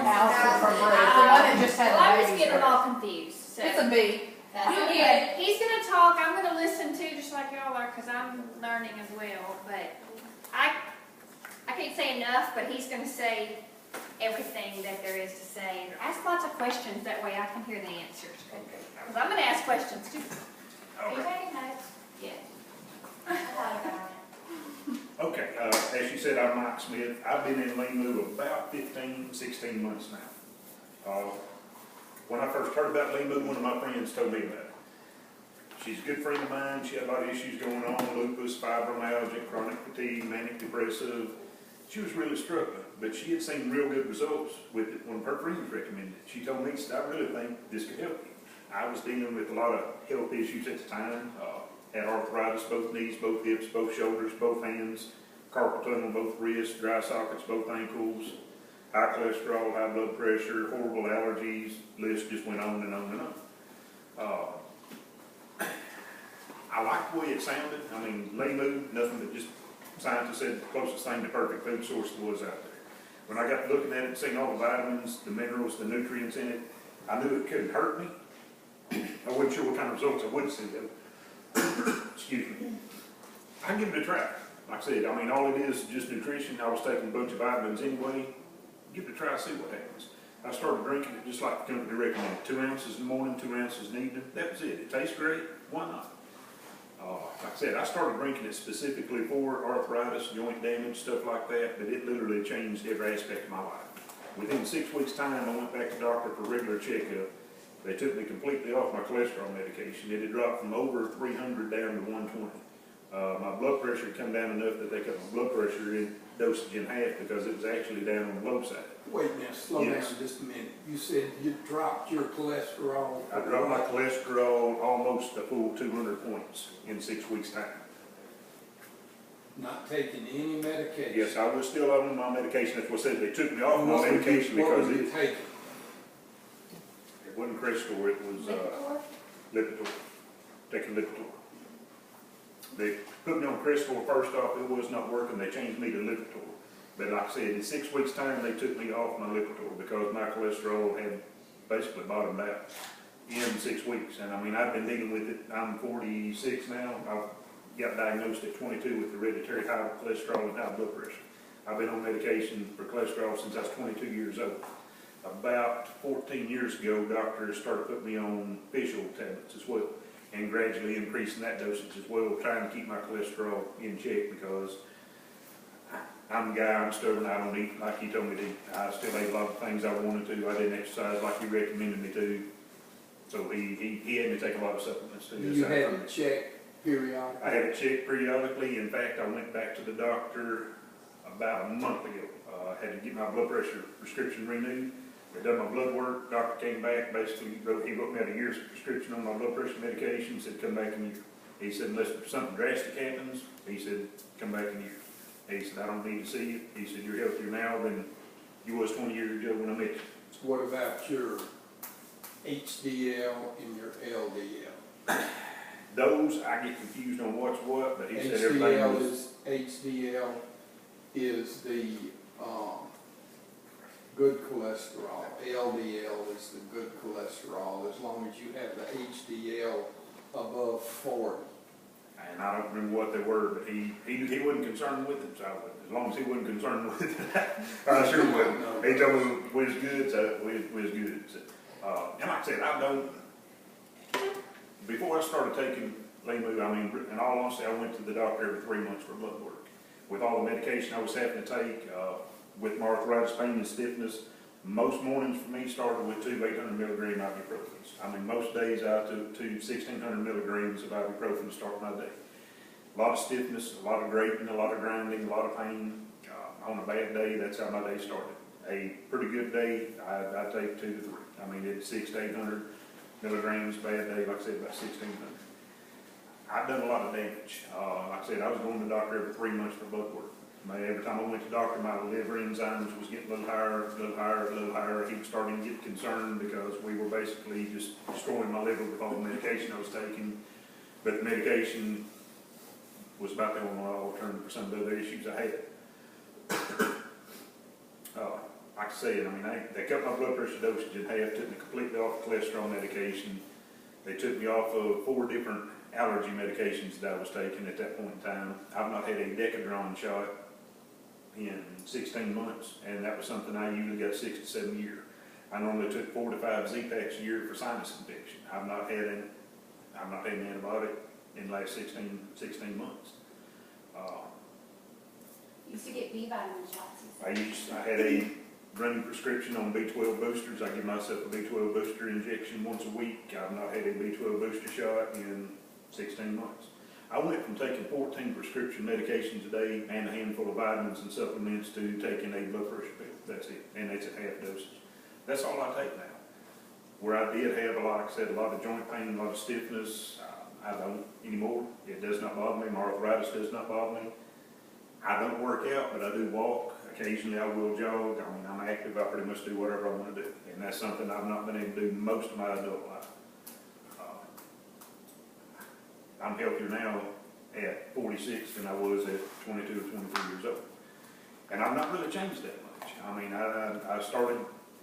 Allison from Bruce. The one that just had Well, I a was baby. getting all confused, so. It's a B. Yeah, he's gonna talk, I'm gonna listen too, just like y'all are, cause I'm learning as well, but I can't say enough, but he's gonna say everything that there is to say. Ask lots of questions, that way I can hear the answers. Cause I'm gonna ask questions too. Are you taking notes? Yeah. Okay, as you said, I'm Mike Smith. I've been in Limu about 15, 16 months now. When I first heard about Limu, one of my friends told me about it. She's a good friend of mine. She had a lot of issues going on, lupus, fibromyalgia, chronic fatigue, manic depressive. She was really struggling, but she had seen real good results with it when her friends recommended it. She told me, she said, I really think this could help you. I was dealing with a lot of health issues at the time. Had arthritis, both knees, both hips, both shoulders, both hands, carpal tunnel, both wrists, dry sockets, both ankles, high cholesterol, high blood pressure, horrible allergies. List just went on and on and on. I liked the way it sounded. I mean, Limu, nothing but just scientists said the closest thing to perfect food source there was out there. When I got looking at it, seeing all the vitamins, the minerals, the nutrients in it, I knew it couldn't hurt me. I wasn't sure what kind of results I would see though. Excuse me. I give it a try. Like I said, I mean, all it is just nutrition. I was taking a bunch of vitamins anyway. Give it a try, see what happens. I started drinking it just like the company recommended. 2 ounces in the morning, 2 ounces in the evening. That was it. It tastes great. Why not? Like I said, I started drinking it specifically for arthritis, joint damage, stuff like that, but it literally changed every aspect of my life. Within 6 weeks' time, I went back to the doctor for a regular checkup. They took me completely off my cholesterol medication. It had dropped from over 300 down to 120. My blood pressure had come down enough that they cut my blood pressure in dosage in half because it was actually down on the low side. Wait a minute, slow down just a minute. You said you dropped your cholesterol. I dropped my cholesterol almost a full 200 points in 6 weeks' time. Not taking any medication? Yes, I was still on my medication. That's what I said. They took me off my medication because it wasn't Krosp, it was Lipitor. Taking Lipitor. They put me on Krosp first off. It was not working. They changed me to Lipitor. But like I said, in 6 weeks' time, they took me off my Lipitor because my cholesterol had basically bottomed out in 6 weeks. And I mean, I've been dealing with it. I'm 46 now. I got diagnosed at 22 with hereditary high cholesterol and high blood pressure. I've been on medication for cholesterol since I was 22 years old. About 14 years ago, doctors started putting me on fish oil tablets as well, and gradually increasing that dosage as well, trying to keep my cholesterol in check because I'm a guy, I'm stubborn, I don't eat like he told me to eat. I still ate a lot of things I wanted to. I didn't exercise like he recommended me to. So he had me take a lot of supplements too. You had it checked periodically? I had it checked periodically. In fact, I went back to the doctor about a month ago. I had to get my blood pressure prescription renewed. They done my blood work. Doctor came back, basically he wrote me out a year's prescription on my blood pressure medication. Said come back in a year. He said unless something drastic happens, he said come back in a year. He said I don't need to see you. He said you're healthier now than you was 20 years ago when I met you. What about your HDL and your LDL? Those I get confused on what's what, but he said everything was. HDL is the good cholesterol. LDL is the good cholesterol as long as you have the HDL above 40. And I don't remember what they were, but he wasn't concerned with it, so as long as he wasn't concerned with it, I sure wasn't. He told me we was good, so we was good. So, and like I said, I don't, before I started taking Limu, I mean, in all honesty, I went to the doctor every 3 months for blood work. With all the medication I was having to take, with my arthritis, pain, and stiffness, most mornings for me started with 2 800 milligram ibuprofens. I mean, most days I took 2 1600 milligrams of ibuprofen to start my day. A lot of stiffness, a lot of grating, a lot of grinding, a lot of pain. On a bad day, that's how my day started. A pretty good day, I take 2 to 3. I mean, it's 600 to 800 milligrams. Bad day, like I said, about 1600. I've done a lot of damage. Like I said, I was going to the doctor every 3 months for blood work. Every time I went to the doctor, my liver enzymes was getting a little higher, a little higher, a little higher. He was starting to get concerned because we were basically just destroying my liver with all the medication I was taking. But the medication was about the only alternative for some of the other issues I had. Like I said, I mean, they cut my blood pressure dosage in half, took me completely off cholesterol medication. They took me off of 4 different allergy medications that I was taking at that point in time. I've not had a Decadron shot in 16 months, and that was something I usually got 6 to 7 years. I normally took 4 to 5 Z-Packs a year for sinus infection. I've not had an antibiotic in the last 16 months. Used to get B vitamin shots. He said. I had a running prescription on B12 boosters. I give myself a B12 booster injection once a week. I've not had a B12 booster shot in 16 months. I went from taking 14 prescription medications a day and a handful of vitamins and supplements to taking a blood pressure pill. That's it, and it's at half dosage. That's all I take now. Where I did have, like I said, a lot of joint pain, a lot of stiffness, I don't anymore. It does not bother me. My arthritis does not bother me. I don't work out, but I do walk. Occasionally I will jog. I mean, I'm active. I pretty much do whatever I want to do. And that's something I've not been able to do most of my adult life. I'm healthier now at 46 than I was at 22 or 23 years old. And I've not really changed that much. I mean, I started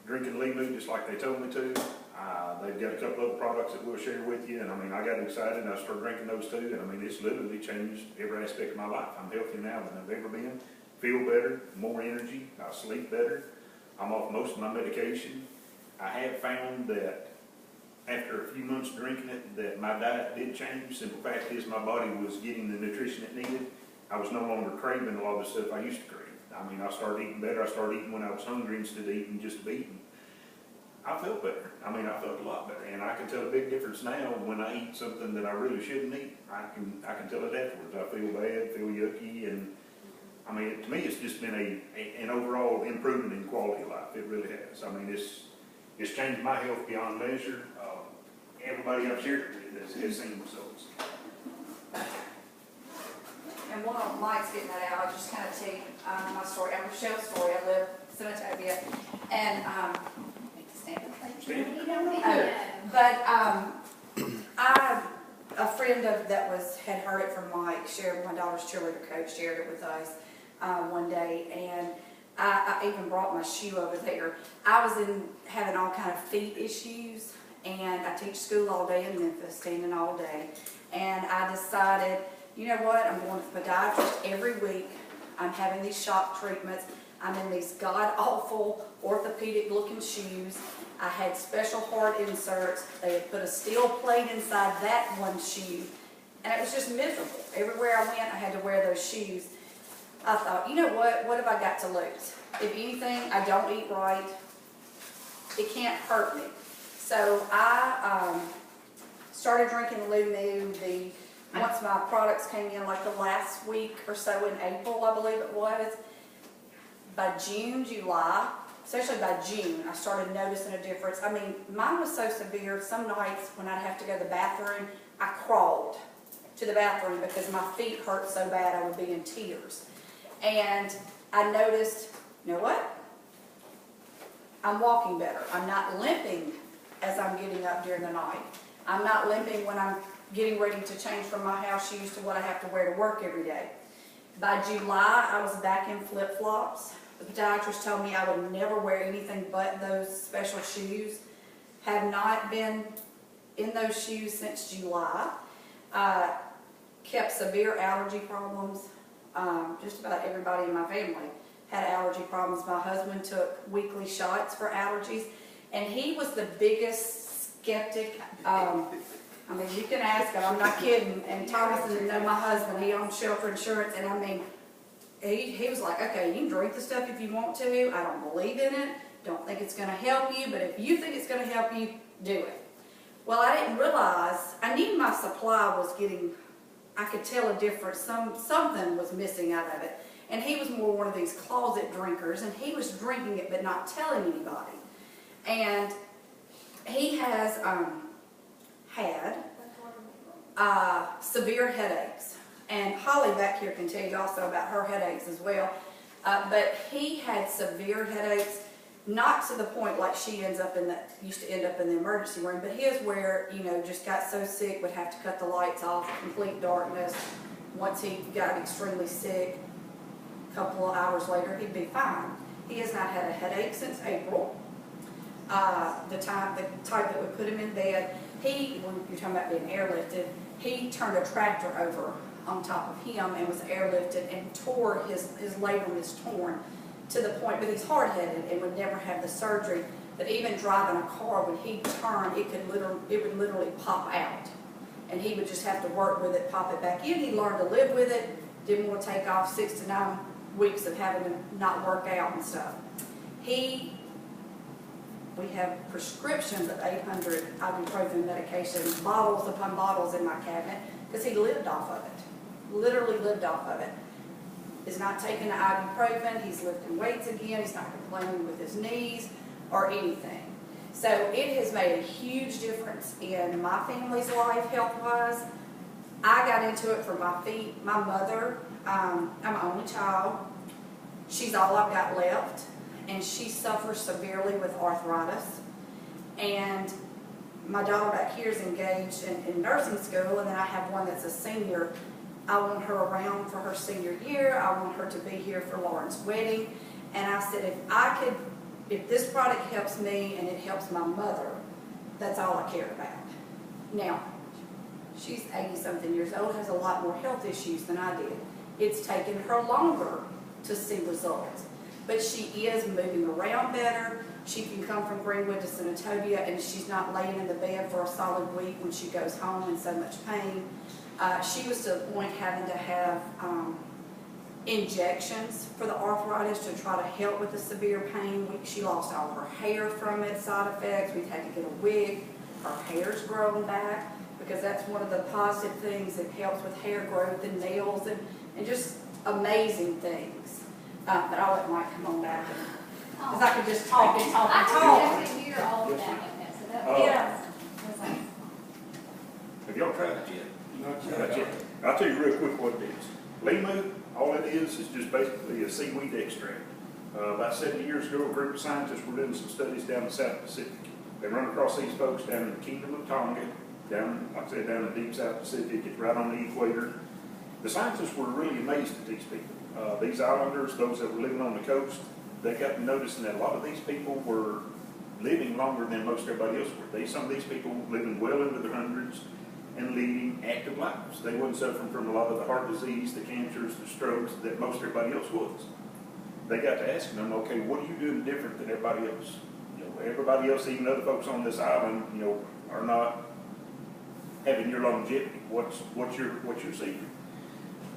drinking Limu just like they told me to. They've got a couple other products that we'll share with you. And I mean, I got excited and I started drinking those too. And I mean, it's literally changed every aspect of my life. I'm healthier now than I've ever been. Feel better, more energy, I sleep better. I'm off most of my medication. I have found that after a few months drinking it, that my diet did change. Simple fact is my body was getting the nutrition it needed. I was no longer craving a lot of the stuff I used to crave. I mean, I started eating better. I started eating when I was hungry instead of eating just to be eating. I felt better. I mean, I felt a lot better. And I can tell a big difference now when I eat something that I really shouldn't eat. I can tell it afterwards. I feel bad, feel yucky, and I mean, to me, it's just been an overall improvement in quality of life. It really has. I mean, it's changed my health beyond measure. Everybody I've shared it with has seen results. And while Mike's getting that out, I'll just kind of tell you my story. I'm Michelle's story. I live in Senatobia, and a friend that had heard it from Mike, shared, my daughter's cheerleader coach, shared it with us one day, and I even brought my shoe over there. I was having all kind of feet issues, and I teach school all day in Memphis, standing all day, and I decided, you know what, I'm going to the podiatrist every week. I'm having these shock treatments. I'm in these god-awful orthopedic-looking shoes. I had special heart inserts. They had put a steel plate inside that one shoe, and it was just miserable. Everywhere I went, I had to wear those shoes. I thought, you know what have I got to lose? If anything, I don't eat right. It can't hurt me. So I started drinking Limu. Once my products came in, like the last week or so in April, I believe it was, by June, July, especially by June, I started noticing a difference. I mean, mine was so severe, some nights when I'd have to go to the bathroom, I crawled to the bathroom because my feet hurt so bad I would be in tears. And I noticed, you know what? I'm walking better. I'm not limping as I'm getting up during the night. I'm not limping when I'm getting ready to change from my house shoes to what I have to wear to work every day. By July, I was back in flip-flops. The podiatrist told me I would never wear anything but those special shoes. Have not been in those shoes since July. Kept severe allergy problems. Just about everybody in my family had allergy problems. My husband took weekly shots for allergies, and he was the biggest skeptic. I mean, you can ask him, I'm not kidding. And Thomas, and my husband, he owns Shelter Insurance, and I mean, he was like, okay, you can drink the stuff if you want to. I don't believe in it. Don't think it's going to help you, but if you think it's going to help you, do it. Well, I didn't realize, I knew my supply was getting, I could tell a difference. Something was missing out of it. And he was more one of these closet drinkers, and he was drinking it but not telling anybody. And he has had severe headaches. And Holly back here can tell you also about her headaches as well. But he had severe headaches, not to the point like she used to end up in the emergency room, but his where, you know, just got so sick, would have to cut the lights off, complete darkness. Once he got extremely sick, a couple of hours later, he'd be fine. He has not had a headache since April. The type that would put him in bed, when you're talking about being airlifted, he turned a tractor over on top of him and was airlifted and tore his labrum is torn to the point, but he's hard-headed and would never have the surgery. But even driving a car, when he turned, it would literally pop out. And he would just have to work with it, pop it back in. He learned to live with it, didn't want to take off 6 to 9 weeks of having to not work out and stuff. We have prescriptions of 800 ibuprofen medication, bottles upon bottles in my cabinet, because he lived off of it, literally lived off of it. He's not taking the ibuprofen, he's lifting weights again, he's not complaining with his knees or anything. So it has made a huge difference in my family's life, health-wise. I got into it for my mother. I'm an only child. She's all I've got left, and she suffers severely with arthritis. And my daughter back here is engaged in nursing school, and then I have one that's a senior. I want her around for her senior year. I want her to be here for Lauren's wedding. And I said, if this product helps me and it helps my mother, that's all I care about. Now, she's 80-something years old, has a lot more health issues than I did. It's taken her longer to see results. But she is moving around better. She can come from Greenwood to Senatobia, and she's not laying in the bed for a solid week when she goes home in so much pain. She was to the point having to have injections for the arthritis to try to help with the severe pain. She lost all her hair from it, side effects. We've had to get a wig. Her hair's growing back, because that's one of the positive things. It helps with hair growth and nails and just amazing things. But I'll let Mike come on back, because I could just talk and talk and talk. I can hear all of that like that, so that was like, Have y'all tried it yet? Not yet. I'll tell you real quick what it is. Limu, all it is just basically a seaweed extract. About 70 years ago, a group of scientists were doing some studies down in the South Pacific. They run across these folks down in the Kingdom of Tonga, like I said, down in the deep South Pacific. It's right on the equator. The scientists were really amazed at these people. These islanders, those that were living on the coast, they got to noticing that a lot of these people were living longer than most everybody else were. Some of these people living well into their hundreds and leading active lives. They wasn't suffering from a lot of the heart disease, the cancers, the strokes that most everybody else was. They got to asking them, okay, what are you doing different than everybody else? Everybody else, even other folks on this island, are not having your longevity. What's your secret?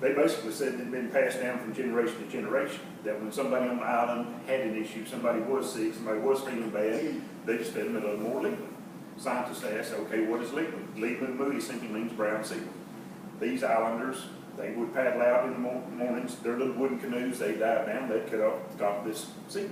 They basically said they'd been passed down from generation to generation. That when somebody on the island had an issue, somebody was sick, somebody was feeling bad, they just fed them a little more Limu. Scientists asked, okay, what is Limu? Limu simply means brown seaweed. These islanders, they would paddle out in the mornings, their little wooden canoes, they'd dive down, they'd cut off the top of this seaweed.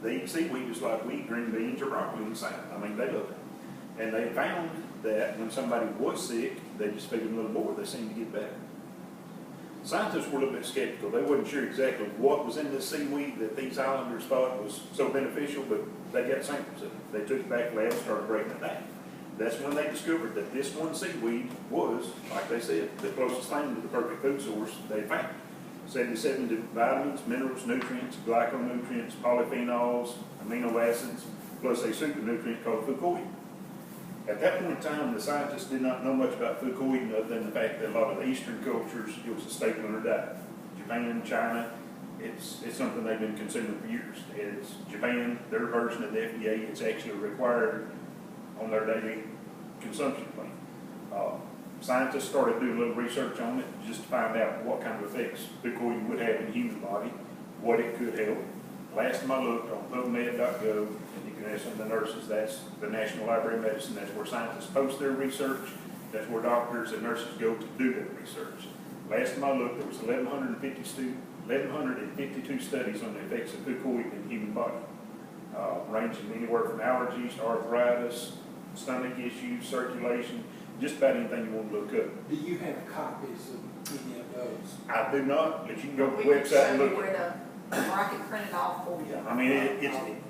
They eat seaweed just like we eat green beans or broccoli in the South. I mean, they love it. And they found that when somebody was sick, they just fed them a little more, they seemed to get better. Scientists were a little bit skeptical. They wasn't sure exactly what was in this seaweed that these islanders thought was so beneficial, but they got samples of it. They took it back to the lab and started breaking it down. That's when they discovered that this one seaweed was, like they said, the closest thing to the perfect food source they found. 77 vitamins, minerals, nutrients, glyconutrients, polyphenols, amino acids, plus a super nutrient called fucoid. At that point in time, the scientists did not know much about fucoid other than the fact that a lot of the Eastern cultures, it was a staple in their diet. Japan, China, it's something they've been consuming for years. It's Japan, their version of the FDA, it's actually required on their daily consumption plan. Scientists started doing a little research on it just to find out what kind of effects fucoid would have in the human body, what it could help. Last time I looked on PubMed.gov, and you can ask some of the nurses, that's the National Library of Medicine, that's where scientists post their research, that's where doctors and nurses go to do their research. Last time I looked, there was 1,152 studies on the effects of fucoid in the human body, ranging anywhere from allergies to arthritis, stomach issues, circulation, just about anything you want to look up. Do you have copies of any of those? I do not, but you can go to the We can website and show you look at it. where I can print it off for you. Yeah, I mean,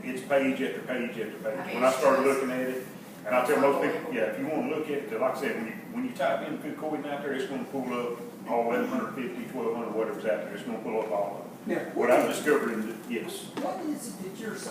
it's page after page after page. I mean, When I started it's looking at it, and I tell most people, yeah, if you want to look at it, 'cause like I said, when you type in fucoid out there, it's going to pull up all 1,150, 1,200, whatever's out there. It's going to pull up all of them. Now, What I'm discovering, yes. what is it that you're saying?